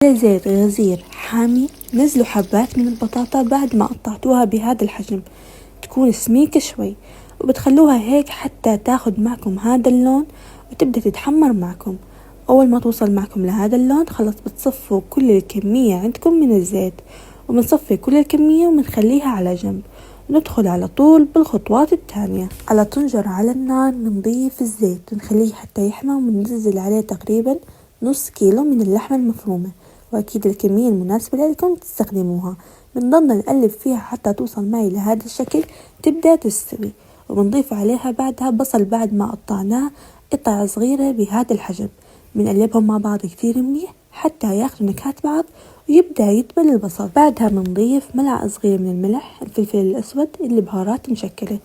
زيت غزير حامي. نزلوا حبات من البطاطا بعد ما قطعتوها بهذا الحجم، تكون سميكة شوي، وبتخلوها هيك حتى تاخد معكم هذا اللون وتبدأ تتحمر معكم. أول ما توصل معكم لهذا اللون خلاص بتصفوا كل الكمية عندكم من الزيت، وبنصفي كل الكمية وبنخليها على جنب. ندخل على طول بالخطوات التانية. على طنجرة على النار بنضيف الزيت ونخليه حتى يحمى، وبننزل عليه تقريبا نص كيلو من اللحمة المفرومة، وأكيد الكمية المناسبة لكم تستخدموها. بنضلنا نقلب فيها حتى توصل معي لهذا الشكل تبدأ تستوي، وبنضيف عليها بعدها بصل بعد ما قطعناه قطع صغيرة بهذا الحجم. بنقلبهم مع بعض كتير منيح حتى ياخدوا نكهات بعض ويبدأ يدبل البصل. بعدها بنضيف ملعقة صغيرة من الملح، الفلفل الأسود، البهارات مشكلة،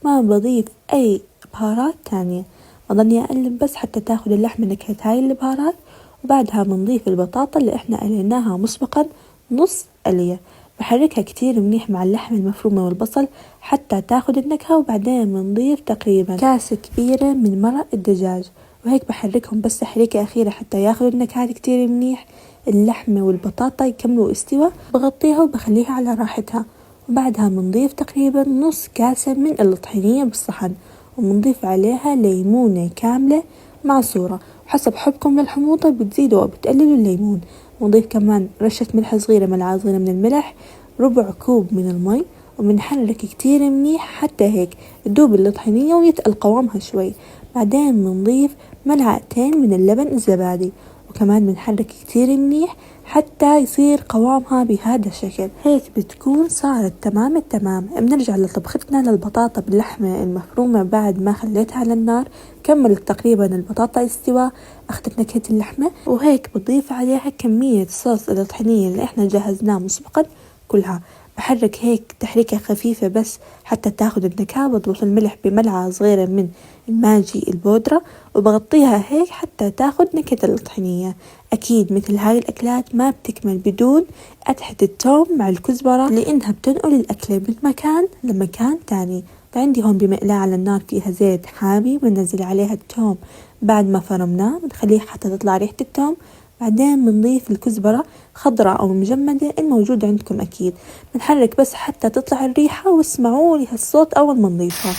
ما بضيف أي بهارات تانية. بضلني أقلب بس حتى تاخد اللحمة نكهة هاي البهارات. وبعدها بنضيف البطاطا اللي احنا قليناها مسبقا نص قلية، بحركها كتير منيح مع اللحمة المفرومة والبصل حتى تاخد النكهة. وبعدين بنضيف تقريبا كاسة كبيرة من مرق الدجاج، وهيك بحركهم بس تحريكة أخيرة حتى ياخدوا النكهات كتير منيح. اللحمة والبطاطا يكملوا استوى، بغطيها وبخليها على راحتها. وبعدها بنضيف تقريبا نص كاسة من الطحينية بالصحن، وبنضيف عليها ليمونة كاملة معصورة، وحسب حبكم للحموضة بتزيدوا أو بتقللوا الليمون. ونضيف كمان رشة ملح صغيرة، ملعقة صغيرة من الملح، ربع كوب من المي، وبنحرك كتير منيح حتى هيك تدوب الطحينية ويتقل قوامها شوي. بعدين بنضيف ملعقتين من اللبن الزبادي، وكمان بنحرك كتير منيح حتى يصير قوامها بهذا الشكل. هيك بتكون صارت تمام التمام. بنرجع لطبختنا للبطاطا باللحمة المفرومة بعد ما خليتها على النار. كملت تقريبا البطاطا استوى، اخذت نكهة اللحمة، وهيك بضيف عليها كمية صوص الطحينية اللي احنا جهزناه مسبقا كلها. بحرك هيك تحريكة خفيفة بس حتى تاخد النكهة. بضبط الملح بملعقة صغيرة من الماجي البودرة، وبغطيها هيك حتى تاخد نكهة الطحينية. أكيد مثل هاي الأكلات ما بتكمل بدون قدحة التوم مع الكزبرة، لأنها بتنقل الأكلة من مكان لمكان تاني. فعندي هون بمقلاة على النار فيها زيت حامي، بنزل عليها التوم بعد ما فرمناه، بنخليه حتى تطلع ريحة التوم. بعدين بنضيف الكزبرة خضراء أو مجمدة الموجود عندكم أكيد. بنحرك بس حتى تطلع الريحة، واسمعوا لي هالصوت أول ما نضيفها.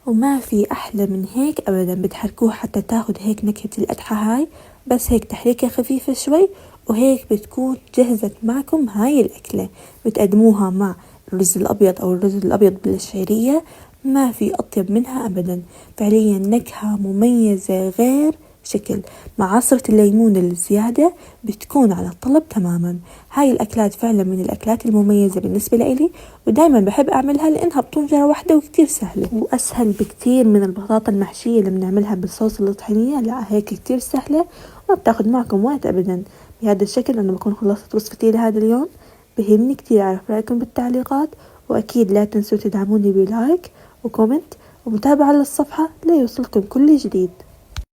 وما في أحلى من هيك أبدا. بتحركوه حتى تاخد هيك نكهة القدحة هاي، بس هيك تحريكة خفيفة شوي، وهيك بتكون جهزت معكم هاي الأكلة. بتقدموها مع الرز الأبيض أو الرز الأبيض بالشعرية، ما في أطيب منها أبدا. فعليا نكهة مميزة غير شكل، مع عصرة الليمون الزيادة بتكون على الطلب تماما. هاي الأكلات فعلا من الأكلات المميزة بالنسبة لإلي، ودايما بحب أعملها لأنها بطنجرة واحدة وكتير سهلة، وأسهل بكتير من البطاطا المحشية اللي بنعملها بالصوص الطحينية. لا، هيك كتير سهلة وما بتاخد معكم وقت أبدا. بهذا الشكل أنا بكون خلصت وصفتي لهذا اليوم. بهمني كتير أعرف رأيكم بالتعليقات، وأكيد لا تنسوا تدعموني بلايك وكومنت ومتابعة للصفحة ليوصلكم كل جديد.